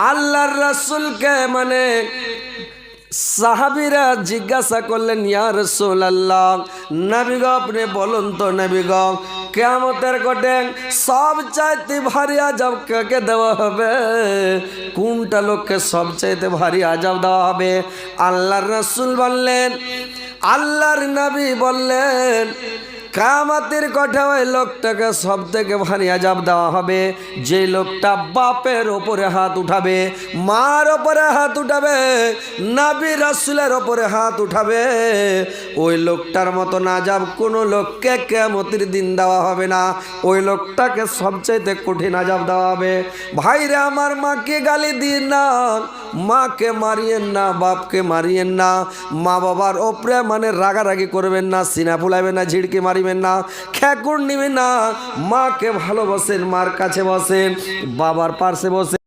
আল্লাহর রাসূলকে মানে সাহাবীরা জিজ্ঞাসা করলেন, ইয়া রাসূলুল্লাহ, নবী গো আপনি বলুন তো নবী গো, কিয়ামতের কোটে সবচাইতে ভারী আযাব কাকে দেওয়া হবে? কোনটা লোককে সবচাইতে ভারী আযাব দেওয়া হবে? আল্লাহর রাসূল বললেন, আল্লাহর নবী বললেন, কিয়ামতের কোঠে ওই লোকটাকে সব থেকে ভারী আযাব দেওয়া হবে যে লোকটা বাপের ওপরে হাত উঠাবে, মার ওপরে হাত উঠাবে, নবী রাসূলের ওপরে হাত উঠাবে। ওই লোকটার মতন আযাব কোনো লোককে কিয়ামতের দিন দেওয়া হবে না। ওই লোকটাকে সবচাইতে কঠিন আযাব দেওয়া হবে। ভাইরে আমার, মাকে গালি দিন না, মাকে মারিয়েন না, বাপকে মারিয়েন না, মা বাবার ওপরে মানে রাগারাগি করবেন না, সিনা ফুলাবেন না, ঝিড়কি মারিবেন না, খেকুর নিবেন না। মাকে ভালোবাসেন, মার কাছে বসেন, বাবার পাশে বসেন।